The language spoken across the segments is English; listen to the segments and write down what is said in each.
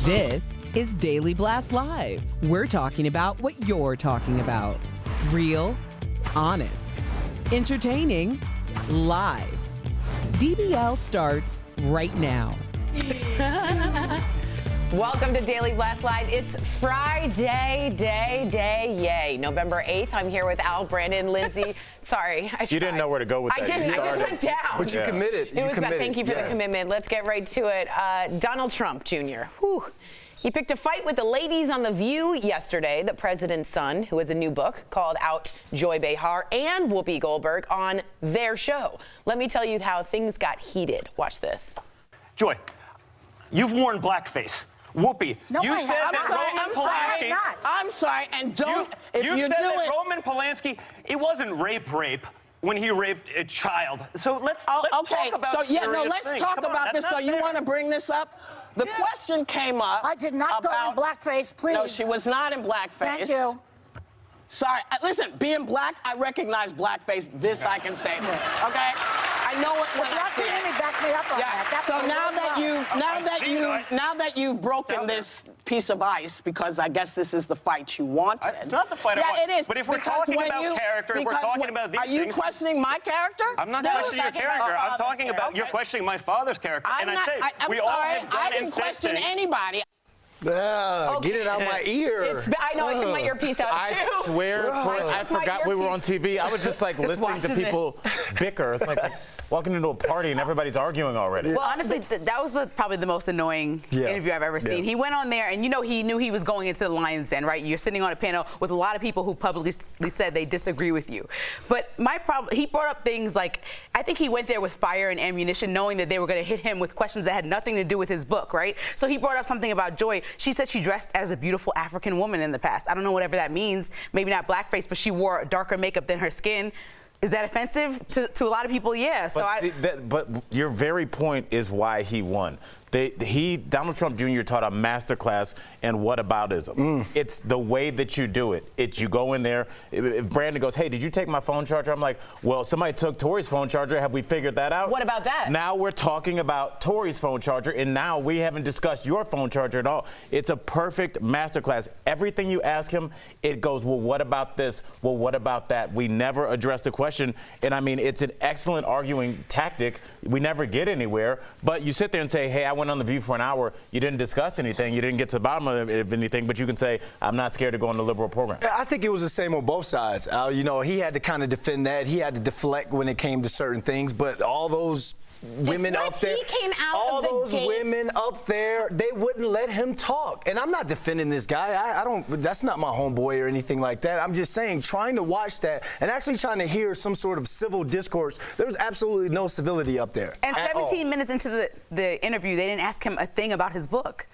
This is Daily Blast Live. We're talking about what you're talking about. Real, honest, entertaining, live. DBL starts right now. Welcome to Daily Blast Live. It's Friday, yay. November 8th. I'm here with Al, Brandon, Lindsay. Sorry. You didn't know where to go with that. I didn't. I just went down. But you committed. Thank you for the commitment. Let's get right to it. Donald Trump Jr. Whew. He picked a fight with the ladies on The View yesterday. The president's son, who has a new book, called out Joy Behar and Whoopi Goldberg on their show. Let me tell you how things got heated. Watch this. Joy, you've worn blackface. Whoopi, No, you said I'm that sorry, Roman I'm sorry, Polanski. not. I'm sorry, and don't. If you you said do that it, Roman Polanski, it wasn't rape when he raped a child. So let's okay. talk about So serious let's things. talk Come on, about that's this. So not you fair. want to bring this up? The question came up. I did not go in blackface, please. No, she was not in blackface. Thank you. Sorry. Listen, being black, I recognize blackface. This I can say. Okay. I know it when I see it. Let me back me up on that. That's So a now that you've broken this piece of ice, because I guess this is the fight you wanted. It's not the fight I Yeah, want. it is. But if we're Because talking when about character, we're because talking when- about these Are you things. questioning my character? I'm not No, questioning your we're talking character. about I'm talking about okay. you're questioning my father's character. I'm and not, I say I'm we all sorry. have done I didn't and said question things. anybody. Get it out my ear. I know I took my earpiece out I too. swear, I forgot we were on TV. I was just like listening to people bicker. It's like walking into a party and everybody's arguing already. Well, honestly, that was probably the most annoying interview I've ever seen. He went on there, and he knew he was going into the lion's den, right? You're sitting on a panel with a lot of people who publicly said they disagree with you. But my problem, he brought up things like, I think he went there with fire and ammunition, knowing that they were going to hit him with questions that had nothing to do with his book, right? So he brought up something about Joy. She said she dressed as a beautiful African woman in the past. I don't know whatever that means. Maybe not blackface, but she wore darker makeup than her skin. Is that offensive to a lot of people? Yeah. But your very point is why he won. Donald Trump Jr. taught a masterclass in whataboutism. It's the way that you do it. You go in there. If Brandon goes, hey, did you take my phone charger? I'm like, well, somebody took Tori's phone charger. Have we figured that out? What about that? Now we're talking about Tori's phone charger, and now we haven't discussed your phone charger at all. It's a perfect masterclass. Everything you ask him, it goes, well, what about this? Well, what about that? We never address the question. And I mean, it's an excellent arguing tactic. We never get anywhere. But you sit there and say, hey, I went on The View for an hour. You didn't discuss anything. You didn't get to the bottom of anything. But you can say, I'm not scared to go on the liberal program. I think it was the same on both sides. He had to kind of defend that. He had to deflect when it came to certain things. But all those women up there, women up there, they wouldn't let him talk. And I'm not defending this guy. That's not my homeboy or anything like that. I'm just saying, trying to watch that and actually trying to hear some sort of civil discourse, there was absolutely no civility up there. And 17 minutes into the interview, they didn't ask him a thing about his book.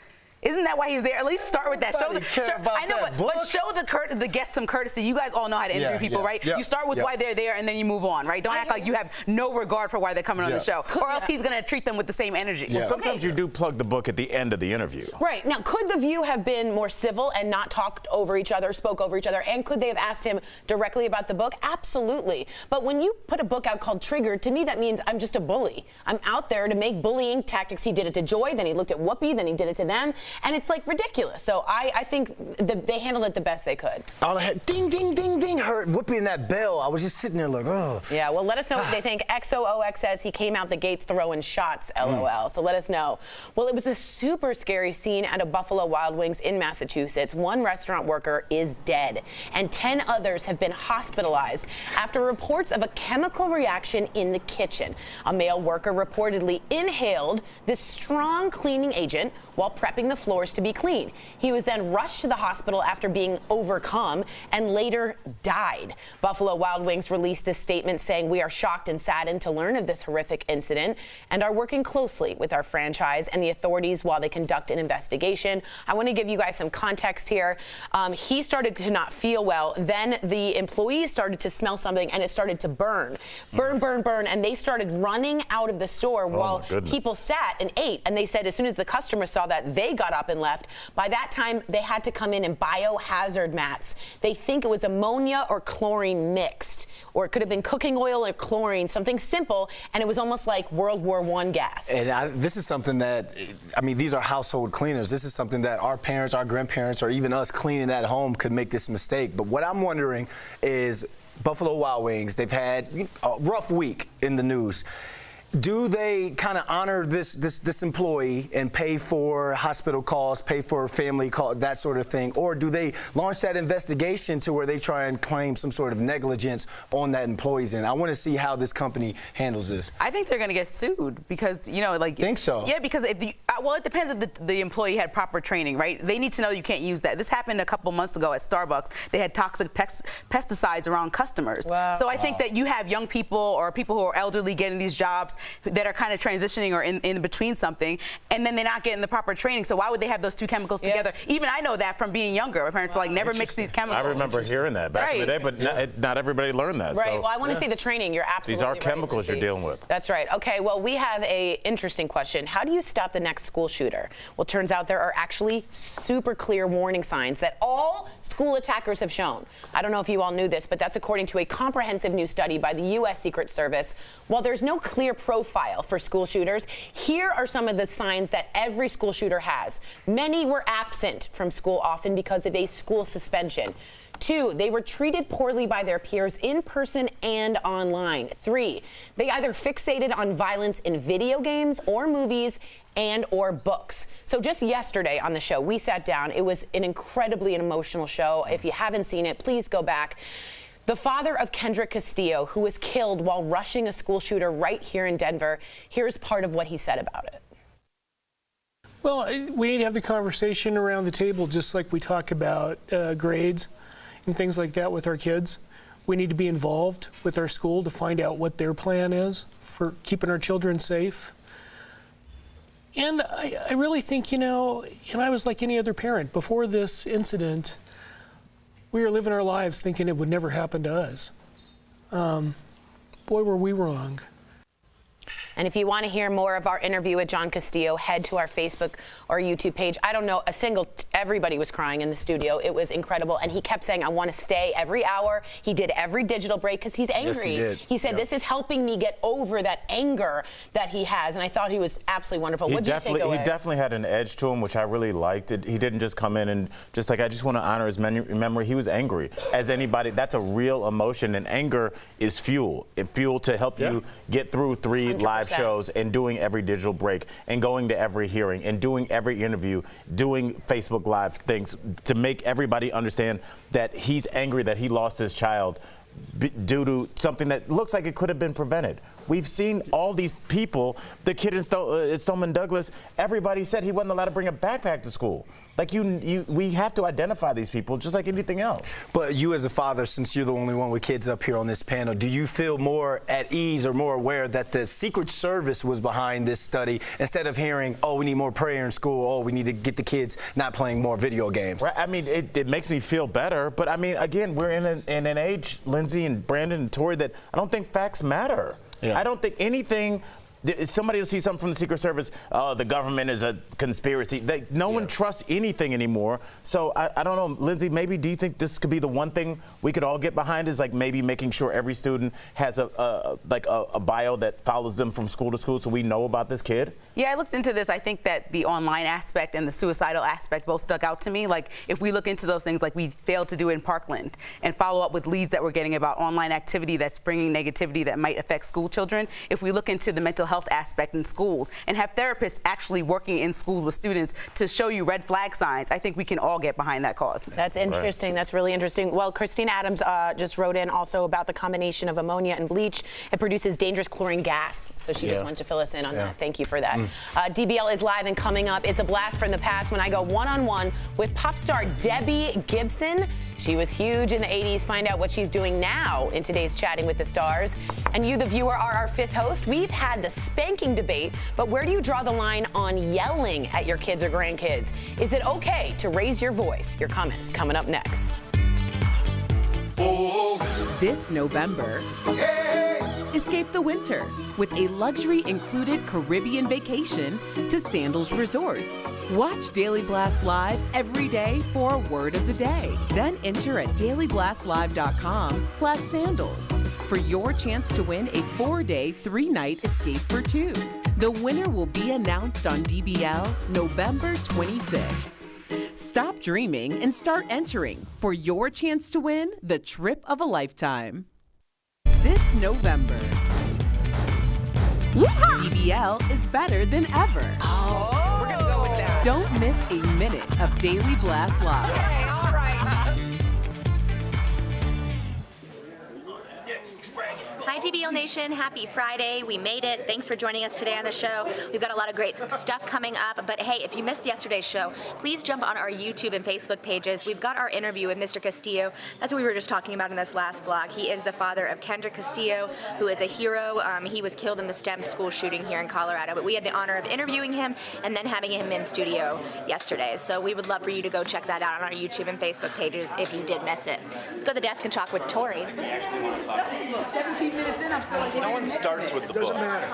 Isn't that why he's there? At least start with that. But show the guests some courtesy. You guys all know how to interview people, right? You start with why they're there, and then you move on, right? Don't act like you have no regard for why they're coming on the show, or else he's going to treat them with the same energy. Well, sometimes you do plug the book at the end of the interview. Right. Now, could The View have been more civil and not talked over each other, spoke over each other, and could they have asked him directly about the book? Absolutely. But when you put a book out called Triggered, to me that means I'm just a bully. I'm out there to make bullying tactics. He did it to Joy, then he looked at Whoopi, then he did it to them, and it's like ridiculous. So I think they handled it the best they could. All I had, ding, ding, ding, ding, heard Whoopi in that bell. I was just sitting there like, oh. Yeah, well, let us know what they think. XOOX says he came out the gates throwing shots, LOL. So let us know. Well, it was a super scary scene at a Buffalo Wild Wings in Massachusetts. One restaurant worker is dead, and 10 others have been hospitalized after reports of a chemical reaction in the kitchen. A male worker reportedly inhaled this strong cleaning agent while prepping the floors to be cleaned. He was then rushed to the hospital after being overcome and later died. Buffalo Wild Wings released this statement saying, "We are shocked and saddened to learn of this horrific incident and are working closely with our franchise and the authorities while they conduct an investigation." I want to give you guys some context here. He started to not feel well. Then the employees started to smell something and it started to burn, and they started running out of the store while people sat and ate. And they said as soon as the customers saw that, they got up and left. By that time, they had to come in biohazard mats. They think it was ammonia or chlorine mixed, or it could have been cooking oil or chlorine, something simple, and it was almost like World War I gas. And this is something that, I mean, these are household cleaners. This is something that our parents, our grandparents, or even us cleaning at home could make this mistake. But what I'm wondering is, Buffalo Wild Wings, they've had a rough week in the news. Do they kind of honor this employee and pay for hospital costs, pay for family costs, that sort of thing? Or do they launch that investigation to where they try and claim some sort of negligence on that employee's end? I want to see how this company handles this. I think they're going to get sued because, Think so? Yeah, because if it depends if the employee had proper training, right? They need to know you can't use that. This happened a couple months ago at Starbucks. They had toxic pesticides around customers. Wow. So I think that you have young people or people who are elderly getting these jobs that are kind of transitioning or in between something, and then they're not getting the proper training. So why would they have those two chemicals together? Even I know that from being younger. My parents are like, never mix these chemicals. I remember hearing that back in the day, but not everybody learned that. Right. So. Well, I want to see the training. You're absolutely These are right, chemicals Lindsay. you're dealing with. That's right. Okay. Well, we have a interesting question. How do you stop the next school shooter? Well, turns out there are actually super clear warning signs that all school attackers have shown. I don't know if you all knew this, but that's according to a comprehensive new study by the U.S. Secret Service. While there's no clear profile for school shooters, here are some of the signs that every school shooter has. Many were absent from school, often because of a school suspension. 2, they were treated poorly by their peers in person and online. 3, they either fixated on violence in video games or movies and/or books. So just yesterday on the show, we sat down. It was an incredibly emotional show. If you haven't seen it, please go back. The father of Kendrick Castillo, who was killed while rushing a school shooter right here in Denver, here's part of what he said about it. Well, we need to have the conversation around the table, just like we talk about grades and things like that with our kids. We need to be involved with our school to find out what their plan is for keeping our children safe. And I really think, and I was like any other parent. Before this incident, we were living our lives thinking it would never happen to us. Boy, were we wrong. And if you want to hear more of our interview with John Castillo, head to our Facebook or YouTube page. I don't know, everybody was crying in the studio. It was incredible. And he kept saying, I want to stay every hour. He did every digital break because he's angry. Yes, he did. He said, this is helping me get over that anger that he has. And I thought he was absolutely wonderful. What did you take away? He definitely had an edge to him, which I really liked. He didn't just come in and just like, I just want to honor his memory. He was angry. As anybody, that's a real emotion. And anger is fuel. It's fuel to help you get through 3 live shows and doing every digital break and going to every hearing and doing every interview, doing Facebook Live things to make everybody understand that he's angry that he lost his child due to something that looks like it could have been prevented. We've seen all these people. The kid in Stoneman Douglas, everybody said he wasn't allowed to bring a backpack to school. Like we have to identify these people just like anything else. But you as a father, since you're the only one with kids up here on this panel, do you feel more at ease or more aware that the Secret Service was behind this study instead of hearing, oh, we need more prayer in school, oh, we need to get the kids not playing more video games? Right. I mean, it makes me feel better. But I mean, again, we're in an age, Lindsay and Brandon and Tori, that I don't think facts matter. Yeah. I don't think anything. Somebody will see something from the Secret Service, the government is a conspiracy. No one trusts anything anymore. So I don't know, Lindsay, maybe do you think this could be the one thing we could all get behind is like maybe making sure every student has a bio that follows them from school to school so we know about this kid? Yeah, I looked into this. I think that the online aspect and the suicidal aspect both stuck out to me. Like if we look into those things like we failed to do in Parkland and follow up with leads that we're getting about online activity that's bringing negativity that might affect school children, if we look into the mental health aspect in schools and have therapists actually working in schools with students to show you red flag signs, I think we can all get behind that cause. That's interesting. Right. That's really interesting. Well, Christina Adams just wrote in also about the combination of ammonia and bleach. It produces dangerous chlorine gas. So she just wanted to fill us in on that. Thank you for that. DBL is live and coming up. It's a blast from the past when I go one-on-one with pop star Debbie Gibson. She was huge in the 80s. Find out what she's doing now in today's Chatting with the Stars. And you, the viewer, are our fifth host. We've had the spanking debate, but where do you draw the line on yelling at your kids or grandkids? Is it okay to raise your voice? Your comments coming up next. This November, escape the winter with a luxury-included Caribbean vacation to Sandals Resorts. Watch Daily Blast Live every day for a word of the day. Then enter at dailyblastlive.com/sandals for your chance to win a 4-day, 3-night escape for two. The winner will be announced on DBL November 26th. Stop dreaming and start entering for your chance to win the trip of a lifetime. This November, DBL is better than ever. We're gonna go with that. Don't miss a minute of Daily Blast Live. Okay, all right. Hi DBL Nation, happy Friday. We made it. Thanks for joining us today on the show. We've got a lot of great stuff coming up, but hey, if you missed yesterday's show, please jump on our YouTube and Facebook pages. We've got our interview with Mr. Castillo. That's what we were just talking about in this last blog. He is the father of Kendrick Castillo, who is a hero. He was killed in the STEM school shooting here in Colorado, but we had the honor of interviewing him and then having him in studio yesterday. So we would love for you to go check that out on our YouTube and Facebook pages if you did miss it. Let's go to the desk and talk with Tori. 17 minutes in, I'm still like, no one starts with the book. Doesn't matter.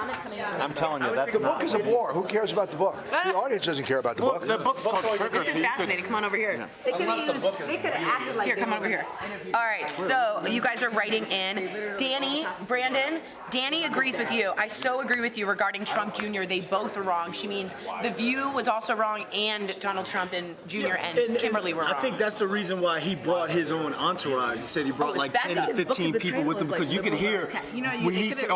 I'm telling you, that's The book is a bore. Who cares about the book? The audience doesn't care about the book. The book's called Trigger. This is fascinating. Come on over here. They could have acted like Here, come over here. All right, so you guys are writing in. Danny, Brandon, Danny agrees with you. I so agree with you regarding Trump Jr. They both are wrong. She means The View was also wrong, and Donald Trump and Jr. and Kimberly were wrong. I think that's the reason why he brought his own entourage. He said he brought like 10 to 15 people with him because you could hear when he said,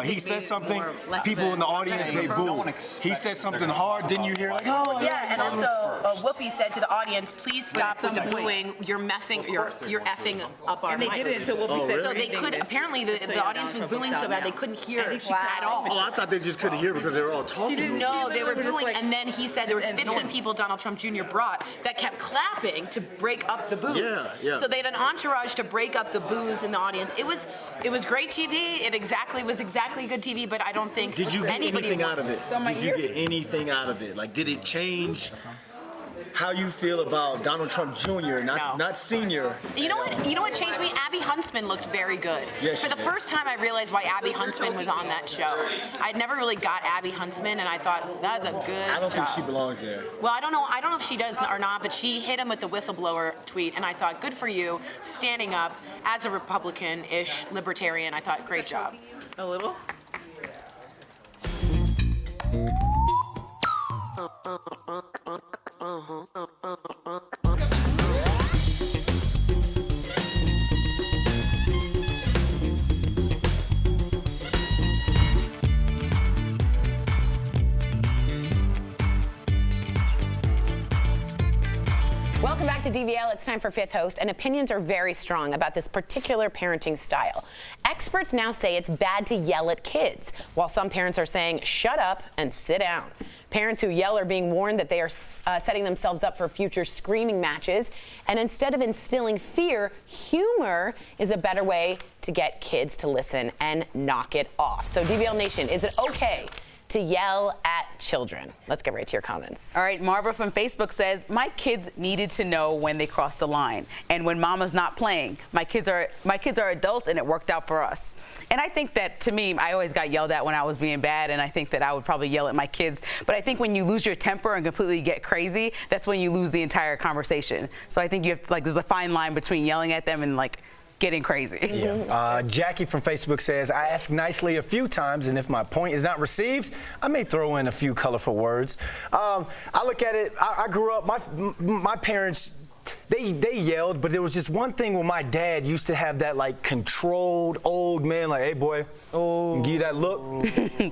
he said something, people in the audience, they boo. He said something hard, then you hear like, oh yeah. And also, Whoopi said to the audience, please stop with the booing. You're messing, you're effing up our And they did it until Whoopi said. So they could, apparently the audience was booing so bad they couldn't hear at all. Oh, I thought they just couldn't hear because they were all talking. No, they were booing, and then he said there was 15 people Donald Trump Jr. brought that kept clapping to break up the boos. Yeah. So they had an entourage to break up the boos in the audience. It was great TV. It was exactly good TV, but I don't think Did you get anybody anything out of it? Did you get anything out of it? Like, did it change how you feel about Donald Trump Jr., not Senior? You know what changed me? Abby Huntsman looked very good. Yes, For the first time, I realized why Abby Huntsman was on that show. I'd never really got Abby Huntsman, and I thought that was a good I don't think job. she belongs there. Well, I don't know if she does or not, but she hit him with the whistleblower tweet, and I thought, good for you, standing up as a Republican-ish libertarian. I thought, great job. A little? Welcome back to DVL. It's time for Fifth Host, and opinions are very strong about this particular parenting style. Experts now say it's bad to yell at kids, while some parents are saying, shut up and sit down. Parents who yell are being warned that they are setting themselves up for future screaming matches, and instead of instilling fear, humor is a better way to get kids to listen and knock it off. So DVL Nation, is it okay to yell at children? Let's get right to your comments. All right, Marva from Facebook says, my kids needed to know when they crossed the line and when mama's not playing. My kids are adults and it worked out for us. And I think that, to me, I always got yelled at when I was being bad, and I think that I would probably yell at my kids. But I think when you lose your temper and completely get crazy, that's when you lose the entire conversation. So I think you have, there's a fine line between yelling at them and getting crazy. Yeah. Jackie from Facebook says, I ask nicely a few times, and if my point is not received, I may throw in a few colorful words. I look at it, I grew up, my parents, they yelled, but there was just one thing where my dad used to have that controlled old man, hey boy, give you that look.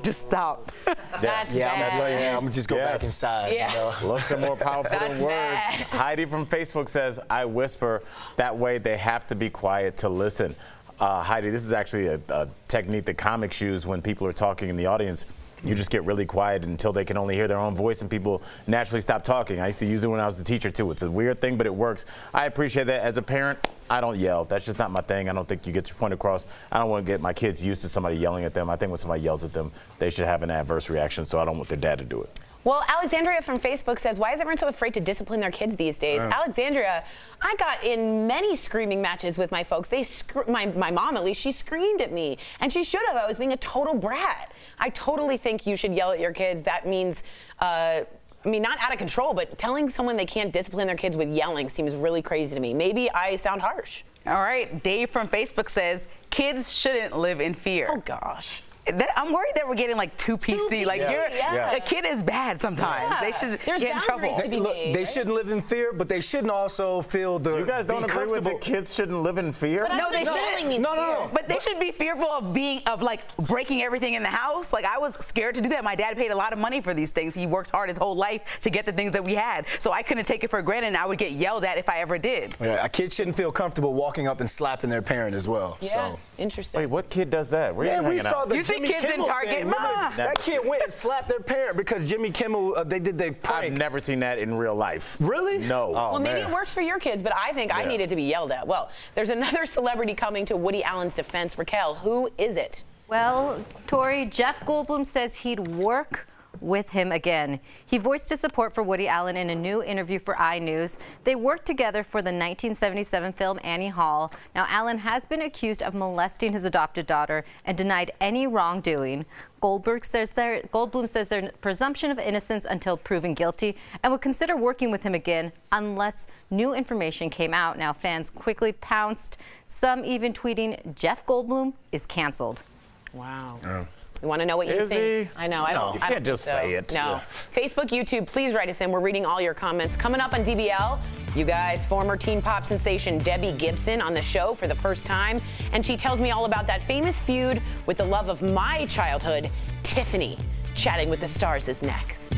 Just stop. That's bad. I'm just go back inside. Yeah. You know? Looks are more powerful than words. Bad. Heidi from Facebook says, I whisper. That way they have to be quiet to listen. Heidi, this is actually a technique that comics use when people are talking in the audience. You just get really quiet until they can only hear their own voice and people naturally stop talking. I used to use it when I was the teacher too. It's a weird thing, but it works. I appreciate that. As a parent, I don't yell. That's just not my thing. I don't think you get your point across. I don't want to get my kids used to somebody yelling at them. I think when somebody yells at them, they should have an adverse reaction, so I don't want their dad to do it. Well, Alexandria from Facebook says, why is everyone so afraid to discipline their kids these days? Alexandria, I got in many screaming matches with my folks. My mom, at least, she screamed at me. And she should have. I was being a total brat. I totally think you should yell at your kids. That means, not out of control, but telling someone they can't discipline their kids with yelling seems really crazy to me. Maybe I sound harsh. All right, Dave from Facebook says, kids shouldn't live in fear. Oh, gosh. I'm worried that we're getting too PC. A kid is bad sometimes. Yeah. They should There's get in trouble. boundaries to be made, They shouldn't live in fear, but they shouldn't also feel the. You guys don't agree with the kids shouldn't live in fear? But No, they shouldn't. No. But they should be fearful of breaking everything in the house. I was scared to do that. My dad paid a lot of money for these things. He worked hard his whole life to get the things that we had. So I couldn't take it for granted, and I would get yelled at if I ever did. Yeah, a kid shouldn't feel comfortable walking up and slapping their parent as well. Yeah, So. interesting. Wait, what kid does that? Where Yeah, you we hanging saw out? the You see Jimmy kids in Kimmel Target, thing. Ma. Remember, that kid went and slapped their parent because Jimmy Kimmel, they did the prank. I've never seen that in real life. Really? No. Well, maybe it works for your kids, but I think I needed to be yelled at. Well, there's another celebrity coming to Woody Allen's defense. Raquel, who is it? Well, Tori, Jeff Goldblum says he'd work with him again. He voiced his support for Woody Allen in a new interview for iNews. They worked together for the 1977 film Annie Hall. Now, Allen has been accused of molesting his adopted daughter and denied any wrongdoing. Goldblum says there's presumption of innocence until proven guilty and would consider working with him again unless new information came out. Now, fans quickly pounced, some even tweeting, Jeff Goldblum is canceled. Wow. Oh. You want to know what you think? Is he? I know. I don't. You can't just say it. No. Facebook, YouTube, please write us in. We're reading all your comments. Coming up on DBL, you guys, former teen pop sensation Debbie Gibson on the show for the first time. And she tells me all about that famous feud with the love of my childhood, Tiffany. Chatting with the Stars is next.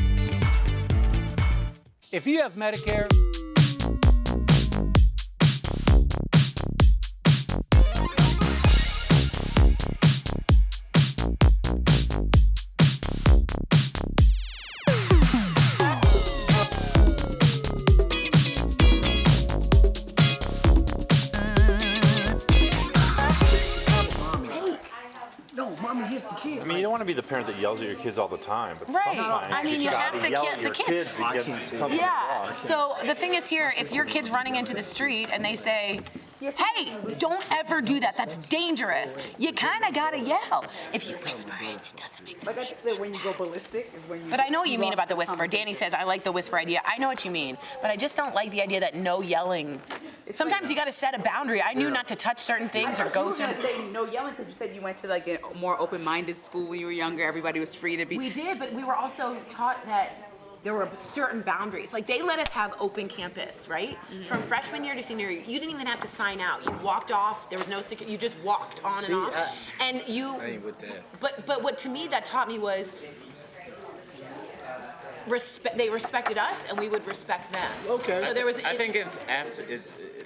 If you have Medicare, I mean, you don't want to be the parent that yells at your kids all the time, but Right. sometimes I mean, you have to yell get at the your kids. kid to get something Yeah. across. So the thing is here, if your kid's running into the street and they say, hey, don't ever do that. That's dangerous. You kind of got to yell. If you whisper it, it doesn't make the same. When you go ballistic is when you. But I know what you mean about the whisper. Danny says, I like the whisper idea. I know what you mean. But I just don't like the idea that no yelling. Sometimes you got to set a boundary. I knew not to touch certain things or go certain things. You were going to say no yelling because you said you went to like a more open-minded school when you were younger. Everybody was free to be. We did, but we were also taught that there were certain boundaries. Like, they let us have open campus, right? Mm-hmm. From freshman year to senior year, you didn't even have to sign out. You walked off. There was no security. You just walked on and off. And you. I ain't with that. But what to me that taught me was they respected us, and we would respect them. Okay. So there was. I think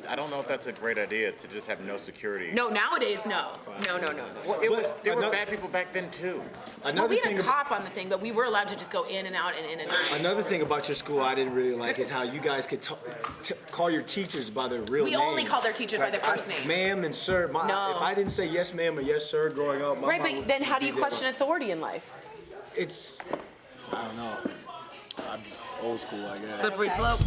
I don't know if that's a great idea to just have no security. No, nowadays, no. No. Well, there were bad people back then too. Well, we had a cop on the thing, but we were allowed to just go in and out and in and out. Another thing about your school I didn't really like is how you guys could call your teachers by their real names. We only call their teachers by their first name. Ma'am and sir. No. If I didn't say yes ma'am or yes sir growing up, my right, mom but then how do you question authority in life? It's, I don't know. I'm just old school, I guess. Slippery slope.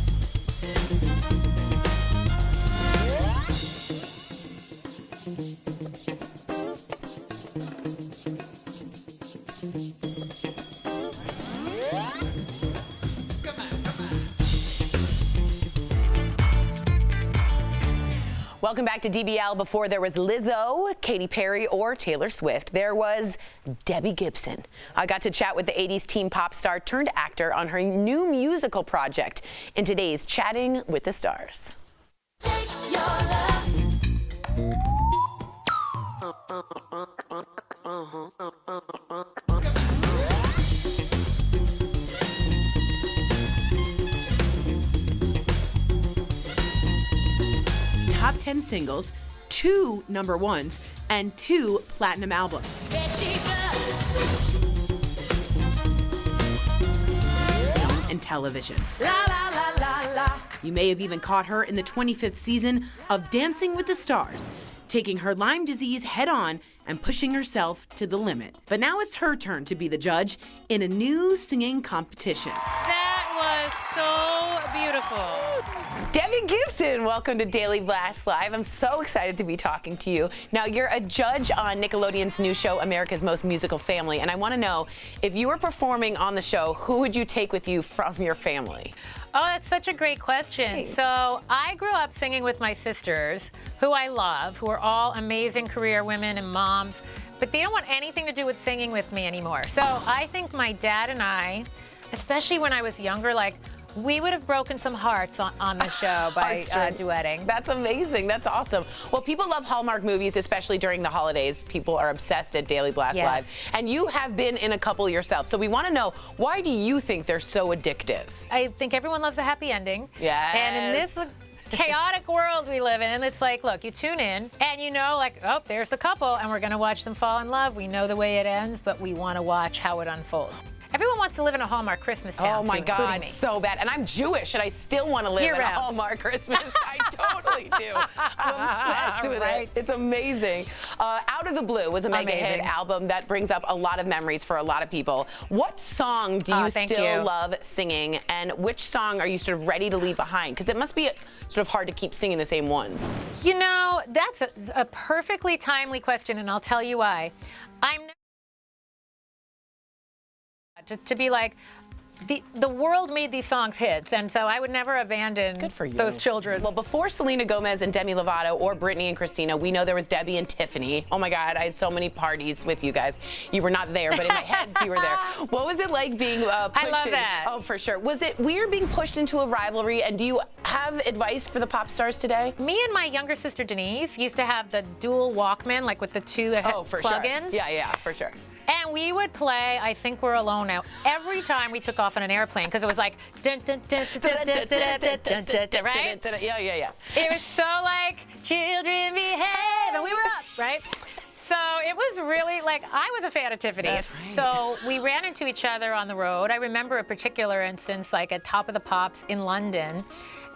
Welcome back to DBL. Before there was Lizzo, Katy Perry, or Taylor Swift, there was Debbie Gibson. I got to chat with the 80s teen pop star turned actor on her new musical project in today's Chatting with the Stars. Top 10 singles, 2 number ones, and 2 platinum albums. Film and television. La, la, la, la, la. You may have even caught her in the 25th season of Dancing with the Stars, taking her Lyme disease head on and pushing herself to the limit. But now it's her turn to be the judge in a new singing competition. That was so beautiful. Debbie Gibson, welcome to Daily Blast Live. I'm so excited to be talking to you. Now, you're a judge on Nickelodeon's new show, America's Most Musical Family, and I want to know, if you were performing on the show, who would you take with you from your family? Oh, that's such a great question. Hey. So I grew up singing with my sisters, who I love, who are all amazing career women and moms, but they don't want anything to do with singing with me anymore. So I think my dad and I, especially when I was younger, we would have broken some hearts on the show by duetting. That's amazing. That's awesome. Well, people love Hallmark movies, especially during the holidays. People are obsessed at Daily Blast Live. And you have been in a couple yourself. So we want to know, why do you think they're so addictive? I think everyone loves a happy ending. Yes. And in this chaotic world we live in, it's like, look, you tune in and you know, oh, there's the couple and we're going to watch them fall in love. We know the way it ends, but we want to watch how it unfolds. Everyone wants to live in a Hallmark Christmas town, oh my too, God, so bad. And I'm Jewish, and I still want to live in a Hallmark Christmas. I totally do. I'm obsessed with it. It's amazing. Out of the Blue was a mega hit album that brings up a lot of memories for a lot of people. What song do you still love singing, and which song are you sort of ready to leave behind? Because it must be sort of hard to keep singing the same ones. You know, that's a perfectly timely question, and I'll tell you why. I'm to be like, the world made these songs hits, and so I would never abandon those children. Well, before Selena Gomez and Demi Lovato or Britney and Christina, we know there was Debbie and Tiffany. Oh my God, I had so many parties with you guys. You were not there, but in my head, you were there. What was it like being pushed? I love that. Oh, for sure. Was it weird being pushed into a rivalry, and do you have advice for the pop stars today? Me and my younger sister Denise used to have the dual Walkman, like with the two plug-ins. Yeah, for sure. And we would play I Think We're Alone Now every time we took off on an airplane, because it was like dun dun dun dun dun dun dun dun dun, right? Yeah. It was so like, children behave, and we were up, right? So it was really like, I was a fan of Tiffany. That's right. So we ran into each other on the road. I remember a particular instance, like at Top of the Pops in London.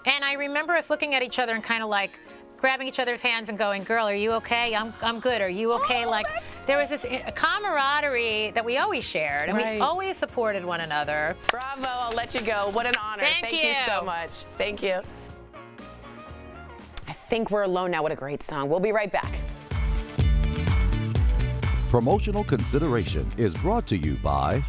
And I remember us looking at each other and kind of like grabbing each other's hands and going, girl, are you okay? I'm good. Are you okay? Like, there was this camaraderie that we always shared, and we always supported one another. Bravo. I'll let you go. What an honor. Thank you so much. Thank you. I Think We're Alone Now. What a great song. We'll be right back. Promotional consideration is brought to you by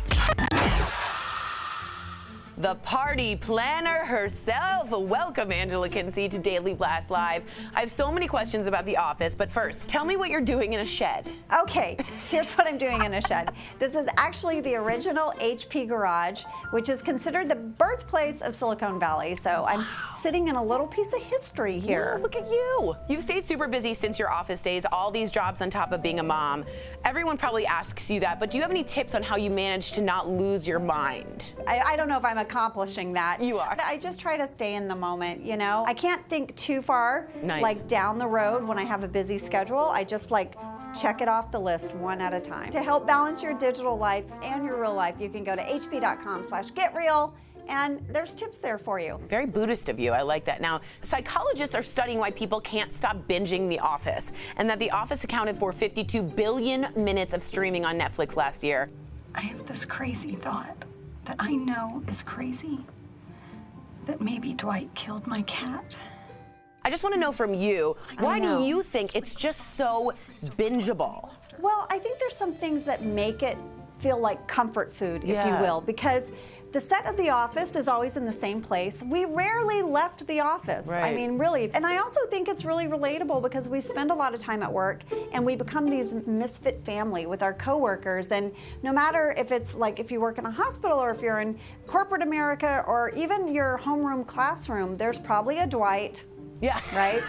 the party planner herself. Welcome, Angela Kinsey, to Daily Blast Live. I have so many questions about The Office, but first, tell me what you're doing in a shed. Okay, here's what I'm doing in a shed. This is actually the original HP garage, which is considered the birthplace of Silicon Valley. So I'm sitting in a little piece of history here. Whoa, look at you. You've stayed super busy since your office days, all these jobs on top of being a mom. Everyone probably asks you that, but do you have any tips on how you manage to not lose your mind? I don't know if I'm accomplishing that. You are. I just try to stay in the moment, you know? I can't think too far, like down the road when I have a busy schedule. I just check it off the list one at a time. To help balance your digital life and your real life, you can go to hp.com/getreal. And there's tips there for you. Very Buddhist of you. I like that. Now, psychologists are studying why people can't stop binging The Office, and that The Office accounted for 52 billion minutes of streaming on Netflix last year. I have this crazy thought that I know is crazy, that maybe Dwight killed my cat. I just want to know from you, why do you think it's just so bingeable? Well, I think there's some things that make it feel like comfort food, if you will, because the set of The Office is always in the same place. We rarely left the office. Right. I mean, really. And I also think it's really relatable because we spend a lot of time at work and we become these misfit family with our coworkers. And no matter if it's if you work in a hospital or if you're in corporate America or even your homeroom classroom, there's probably a Dwight. Yeah. Right?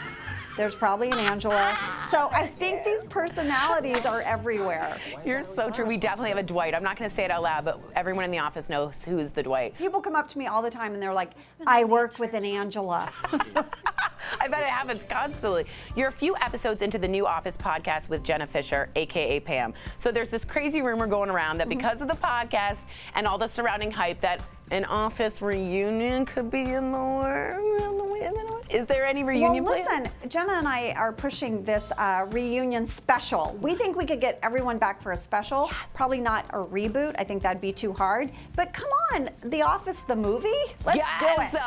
There's probably an Angela. So I think these personalities are everywhere. You're so true. We definitely have a Dwight. I'm not going to say it out loud, but everyone in the office knows who's the Dwight. People come up to me all the time and they're like, I work with an Angela. I bet it happens constantly. You're a few episodes into the new Office podcast with Jenna Fisher, aka Pam. So there's this crazy rumor going around that because of the podcast and all the surrounding hype that an Office reunion could be in the works. Is there any reunion plans? Listen, Jenna and I are pushing this reunion special. We think we could get everyone back for a special. Yes. Probably not a reboot. I think that'd be too hard. But come on, The Office, the movie? Let's do it.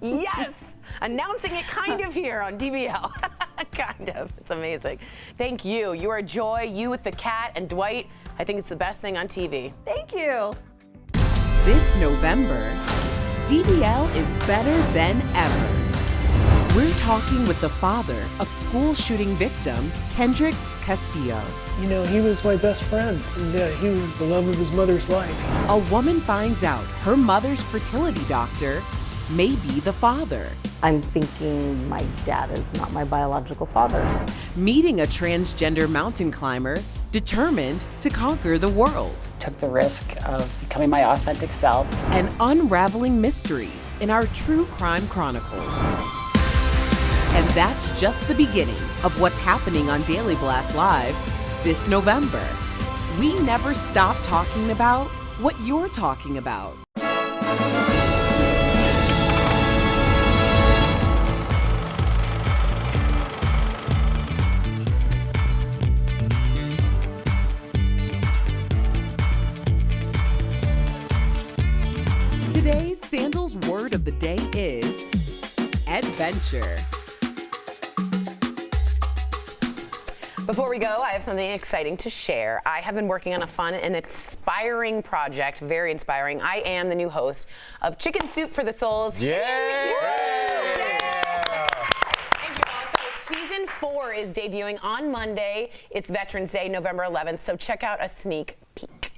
Yes! Announcing it kind of here on DBL. Kind of. It's amazing. Thank you. You are a joy. You with the cat and Dwight. I think it's the best thing on TV. Thank you. This November, DBL is better than ever. We're talking with the father of school shooting victim, Kendrick Castillo. You know, he was my best friend, and he was the love of his mother's life. A woman finds out her mother's fertility doctor may be the father. I'm thinking my dad is not my biological father. Meeting a transgender mountain climber determined to conquer the world. Took the risk of becoming my authentic self. And unraveling mysteries in our true crime chronicles. And that's just the beginning of what's happening on Daily Blast Live this November. We never stop talking about what you're talking about. Today's Sandals word of the day is adventure. Before we go, I have something exciting to share. I have been working on a fun and inspiring project, very inspiring. I am the new host of Chicken Soup for the Souls. Yeah! Thank you all. So season 4 is debuting on Monday. It's Veterans Day, November 11th, so check out a sneak peek.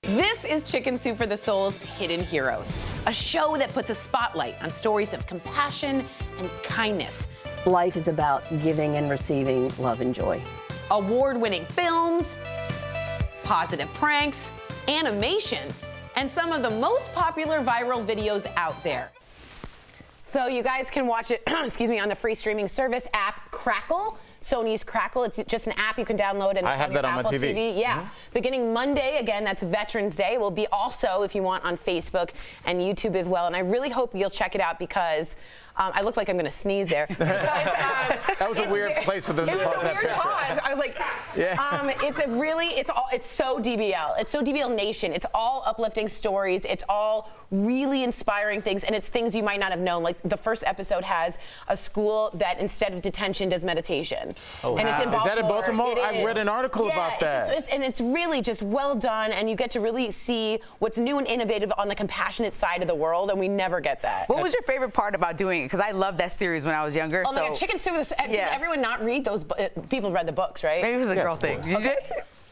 This is Chicken Soup for the Soul's Hidden Heroes, a show that puts a spotlight on stories of compassion and kindness. Life is about giving and receiving love and joy. Award-winning films, positive pranks, animation, and some of the most popular viral videos out there. So you guys can watch it, excuse me, on the free streaming service app Crackle. Sony's Crackle. It's just an app you can download and I it's have on your that on Apple my TV. Yeah. Mm-hmm. Beginning Monday, again, that's Veterans Day. Will be also, if you want, on Facebook and YouTube as well. And I really hope you'll check it out because I look like I'm going to sneeze there. Because, that was a weird place for the It was a weird pause. I was like, it's so DBL. It's so DBL Nation. It's all uplifting stories. It's all really inspiring things, and it's things you might not have known. Like the first episode has a school that instead of detention does meditation. Boston. Oh, and it's in Baltimore. Is that in Baltimore? It I is. read an article about that. And it's really just well done, and you get to really see what's new and innovative on the compassionate side of the world, and we never get that. What was your favorite part about doing it? Because I loved that series when I was younger. Oh my God, Chicken Soup. Did everyone not read those? People read the books, right? Maybe it was a girl thing. Okay.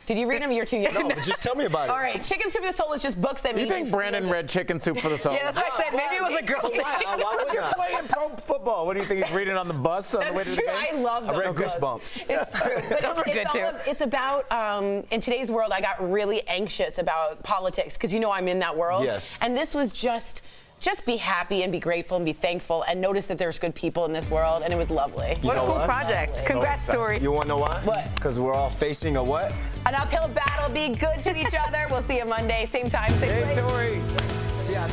Did you read them? You're too young. No, but just tell me about it. All right, Chicken Soup for the Soul was just books that Do you made think Brandon read Chicken Soup for the Soul? Yeah, that's what I said. Maybe it was a girl thing. Why would You're playing pro football. What do you think he's reading on the bus on the way to the true. game? I love those I read books. Goosebumps. It's true. But Those were good, too. It's about, in today's world, I got really anxious about politics because, I'm in that world. Yes. And this was just be happy and be grateful and be thankful and notice that there's good people in this world, and it was lovely. What a cool project. Congrats, Tori. You want to know why? What? Because we're all facing a what? An uphill battle. Be good to each other. We'll see you Monday, same time, same place. Hey, Tori. See ya.